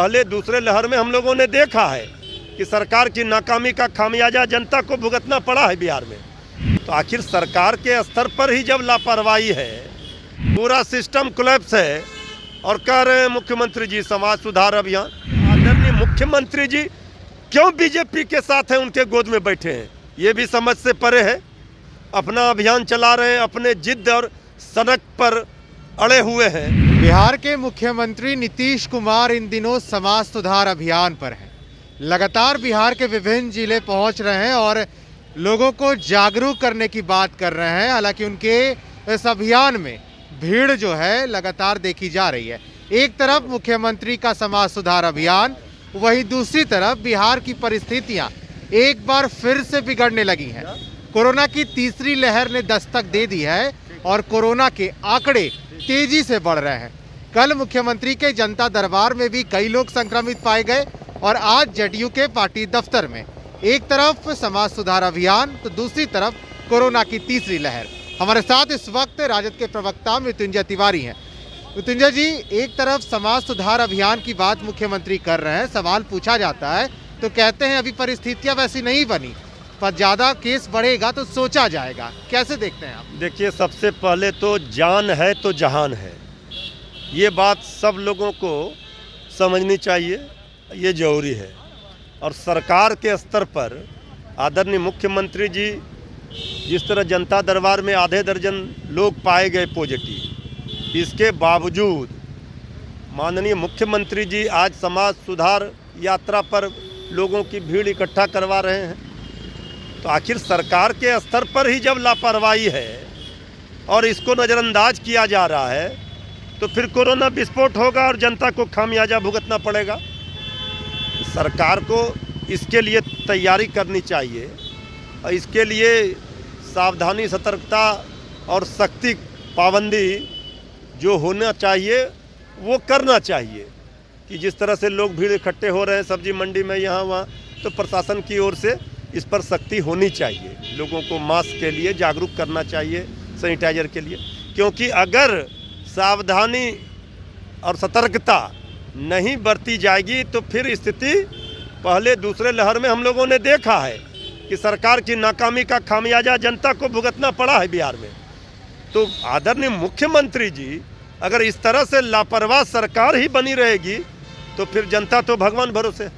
पहले दूसरे लहर में हम लोगों ने देखा है कि सरकार की नाकामी का खामियाजा जनता को भुगतना पड़ा है बिहार में। तो आखिर सरकार के स्तर पर ही जब लापरवाही है, पूरा सिस्टम कोलैप्स है और कह रहे हैं मुख्यमंत्री जी समाज सुधार अभियान। आदरणीय मुख्यमंत्री जी क्यों बीजेपी के साथ हैं, उनके गोद में बैठे हैं, ये भी समझ से परे है। अपना अभियान चला रहे हैं, अपने जिद और सनक पर अड़े हुए हैं। बिहार के मुख्यमंत्री नीतीश कुमार इन दिनों समाज सुधार अभियान पर हैं। लगातार बिहार के विभिन्न जिले पहुंच रहे हैं और लोगों को जागरूक करने की बात कर रहे हैं। हालांकि उनके इस अभियान में भीड़ जो है लगातार देखी जा रही है। एक तरफ मुख्यमंत्री का समाज सुधार अभियान, वहीं दूसरी तरफ बिहार की परिस्थितियां एक बार फिर से बिगड़ने लगी हैं। कोरोना की तीसरी लहर ने दस्तक दे दी है और कोरोना के आंकड़े तेजी से बढ़ रहे हैं। कल मुख्यमंत्री के जनता दरबार में भी कई लोग संक्रमित पाए गए और आज जदयू के पार्टी दफ्तर में एक तरफ समाज सुधार अभियान तो दूसरी तरफ कोरोना की तीसरी लहर। हमारे साथ इस वक्त राजद के प्रवक्ता मृत्युंजय तिवारी हैं। मृत्युंजय जी, एक तरफ समाज सुधार अभियान की बात मुख्यमंत्री कर रहे हैं, सवाल पूछा जाता है तो कहते हैं अभी परिस्थितियां वैसी नहीं बनी, पर ज़्यादा केस बढ़ेगा तो सोचा जाएगा। कैसे देखते हैं आप? देखिए, सबसे पहले तो जान है तो जहान है, ये बात सब लोगों को समझनी चाहिए, ये जरूरी है। और सरकार के स्तर पर आदरणीय मुख्यमंत्री जी जिस तरह जनता दरबार में आधे दर्जन लोग पाए गए पॉजिटिव, इसके बावजूद माननीय मुख्यमंत्री जी आज समाज सुधार यात्रा पर लोगों की भीड़ इकट्ठा करवा रहे हैं। तो आखिर सरकार के स्तर पर ही जब लापरवाही है और इसको नज़रअंदाज किया जा रहा है तो फिर कोरोना विस्फोट होगा और जनता को खामियाजा भुगतना पड़ेगा। सरकार को इसके लिए तैयारी करनी चाहिए और इसके लिए सावधानी, सतर्कता और सख्ती पाबंदी जो होना चाहिए वो करना चाहिए। कि जिस तरह से लोग भीड़ इकट्ठे हो रहे हैं सब्जी मंडी में यहाँ वहाँ, तो प्रशासन की ओर से इस पर सख्ती होनी चाहिए। लोगों को मास्क के लिए जागरूक करना चाहिए, सैनिटाइजर के लिए, क्योंकि अगर सावधानी और सतर्कता नहीं बरती जाएगी तो फिर स्थिति पहले दूसरे लहर में हम लोगों ने देखा है कि सरकार की नाकामी का खामियाजा जनता को भुगतना पड़ा है बिहार में। तो आदरणीय मुख्यमंत्री जी अगर इस तरह से लापरवाह सरकार ही बनी रहेगी तो फिर जनता तो भगवान भरोसे।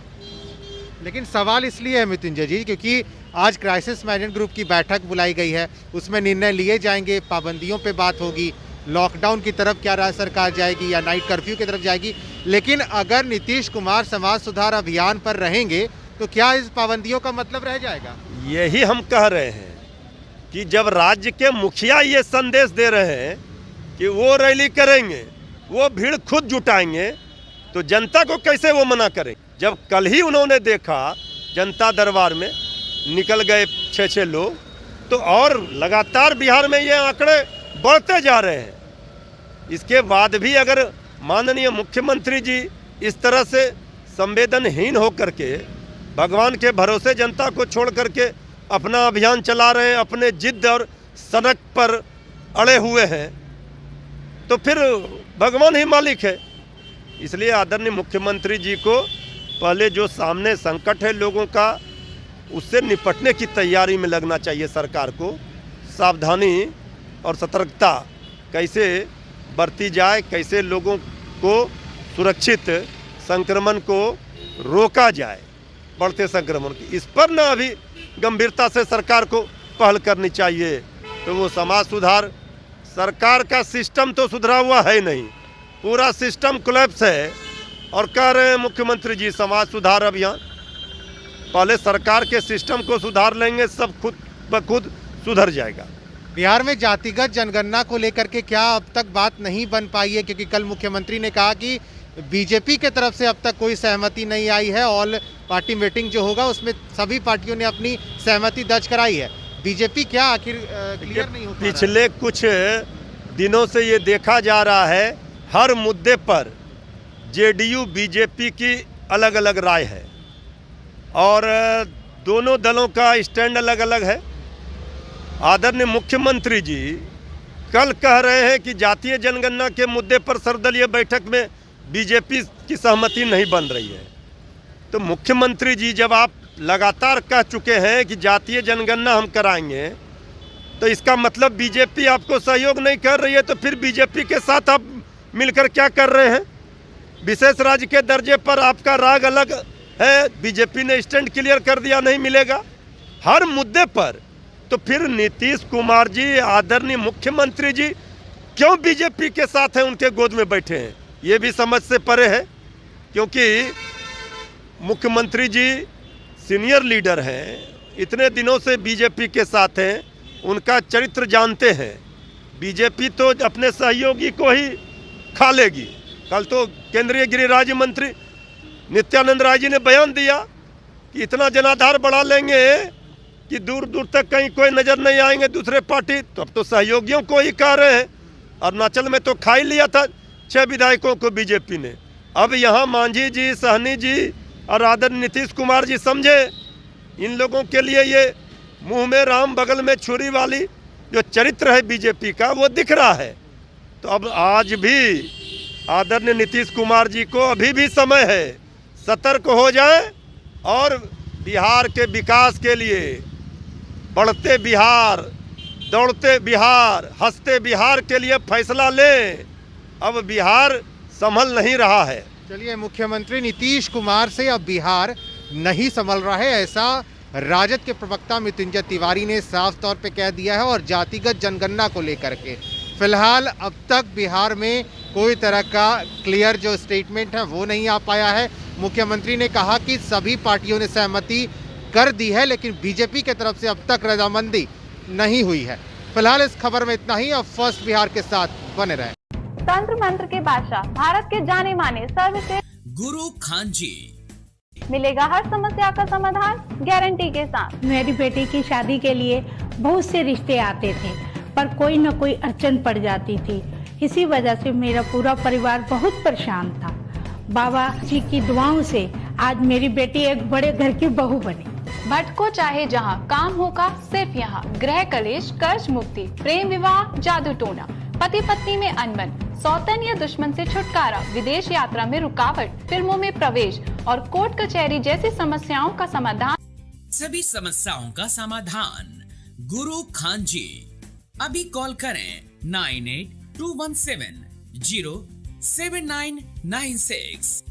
लेकिन सवाल इसलिए है मृत्युंजय जी क्योंकि आज क्राइसिस मैनेजमेंट ग्रुप की बैठक बुलाई गई है, उसमें निर्णय लिए जाएंगे, पाबंदियों पे बात होगी, लॉकडाउन की तरफ क्या राज्य सरकार जाएगी या नाइट कर्फ्यू की तरफ जाएगी। लेकिन अगर नीतीश कुमार समाज सुधार अभियान पर रहेंगे तो क्या इस पाबंदियों का मतलब रह जाएगा? यही हम कह रहे हैं कि जब राज्य के मुखिया ये संदेश दे रहे हैं कि वो रैली करेंगे, वो भीड़ खुद जुटाएंगे, तो जनता को कैसे वो मना करें? जब कल ही उन्होंने देखा जनता दरबार में निकल गए 6-6 लोग, तो और लगातार बिहार में ये आंकड़े बढ़ते जा रहे हैं। इसके बाद भी अगर माननीय मुख्यमंत्री जी इस तरह से संवेदनहीन होकर के भगवान के भरोसे जनता को छोड़ करके अपना अभियान चला रहे हैं, अपने जिद और सनक पर अड़े हुए हैं, तो फिर भगवान ही मालिक है। इसलिए आदरणीय मुख्यमंत्री जी को पहले जो सामने संकट है लोगों का, उससे निपटने की तैयारी में लगना चाहिए। सरकार को सावधानी और सतर्कता कैसे बरती जाए, कैसे लोगों को सुरक्षित संक्रमण को रोका जाए, बढ़ते संक्रमण की, इस पर ना अभी गंभीरता से सरकार को पहल करनी चाहिए। तो वो समाज सुधार, सरकार का सिस्टम तो सुधरा हुआ है नहीं, पूरा सिस्टम कोलैप्स है और कह रहे हैं मुख्यमंत्री जी समाज सुधार अभियान। पहले सरकार के सिस्टम को सुधार लेंगे, सब खुद ब खुद सुधर जाएगा। बिहार में जातिगत जनगणना को लेकर के क्या अब तक बात नहीं बन पाई है? क्योंकि कल मुख्यमंत्री ने कहा कि बीजेपी के तरफ से अब तक कोई सहमति नहीं आई है, ऑल पार्टी मीटिंग जो होगा उसमें सभी पार्टियों ने अपनी सहमति दर्ज कराई है। बीजेपी क्या आखिर क्लियर नहीं हो पा रहा है? पिछले कुछ दिनों से ये देखा जा रहा है हर मुद्दे पर जेडीयू बीजेपी की अलग अलग राय है और दोनों दलों का स्टैंड अलग अलग है। आदरणीय मुख्यमंत्री जी कल कह रहे हैं कि जातीय जनगणना के मुद्दे पर सर्वदलीय बैठक में बीजेपी की सहमति नहीं बन रही है। तो मुख्यमंत्री जी जब आप लगातार कह चुके हैं कि जातीय जनगणना हम कराएंगे, तो इसका मतलब बीजेपी आपको सहयोग नहीं कर रही है, तो फिर बीजेपी के साथ आप मिलकर क्या कर रहे हैं? विशेष राज्य के दर्जे पर आपका राग अलग है, बीजेपी ने स्टैंड क्लियर कर दिया नहीं मिलेगा हर मुद्दे पर। तो फिर नीतीश कुमार जी, आदरणीय मुख्यमंत्री जी क्यों बीजेपी के साथ हैं, उनके गोद में बैठे हैं? ये भी समझ से परे है, क्योंकि मुख्यमंत्री जी सीनियर लीडर हैं, इतने दिनों से बीजेपी के साथ हैं, उनका चरित्र जानते हैं। बीजेपी तो अपने सहयोगी को ही खा लेगी। कल तो केंद्रीय गृह राज्य मंत्री नित्यानंद राय जी ने बयान दिया कि इतना जनाधार बढ़ा लेंगे कि दूर दूर तक कहीं कोई नज़र नहीं आएंगे दूसरे पार्टी। तो अब तो सहयोगियों को ही कह रहे हैं। अरुणाचल में तो खा ही लिया था 6 विधायकों को बीजेपी ने। अब यहाँ मांझी जी, सहनी जी और आदरणीय नीतीश कुमार जी समझे, इन लोगों के लिए ये मुंह में राम बगल में छुरी वाली जो चरित्र है बीजेपी का, वो दिख रहा है। तो अब आज भी आदरणीय नीतीश कुमार जी को अभी भी समय है, सतर्क हो जाए और बिहार के विकास के लिए बढ़ते बिहार, दौड़ते बिहार, हंसते बिहार के लिए फैसला लें। अब बिहार संभल नहीं रहा है। चलिए, मुख्यमंत्री नीतीश कुमार से अब बिहार नहीं संभल रहा है, ऐसा राजद के प्रवक्ता मृत्युंजय तिवारी ने साफ तौर पे कह दिया है। और जातिगत जनगणना को लेकर के फिलहाल अब तक बिहार में कोई तरह का क्लियर जो स्टेटमेंट है वो नहीं आ पाया है। मुख्यमंत्री ने कहा कि सभी पार्टियों ने सहमति कर दी है, लेकिन बीजेपी की तरफ से अब तक रजामंदी नहीं हुई है। फिलहाल इस खबर में इतना ही। अब फर्स्ट बिहार के साथ बने रहें। तंत्र मंत्र के बादशाह, भारत के जाने माने सर्वश्रेष्ठ गुरु खान जी, मिलेगा हर समस्या का समाधान गारंटी के साथ। मेरी बेटी की शादी के लिए बहुत से रिश्ते आते थे, पर कोई न कोई अड़चन पड़ जाती थी। इसी वजह से मेरा पूरा परिवार बहुत परेशान था। बाबा जी की दुआओं से आज मेरी बेटी एक बड़े घर की बहू बनी। भटको चाहे जहां, काम होगा सिर्फ यहाँ। गृह कलेश, कर्ज मुक्ति, प्रेम विवाह, जादू टोना, पति पत्नी में अनबन, सौतन या दुश्मन से छुटकारा, विदेश यात्रा में रुकावट, फिल्मों में प्रवेश और कोर्ट कचहरी जैसी समस्याओं का समाधान। सभी समस्याओं का समाधान गुरु खान जी। अभी कॉल करें 9821707996।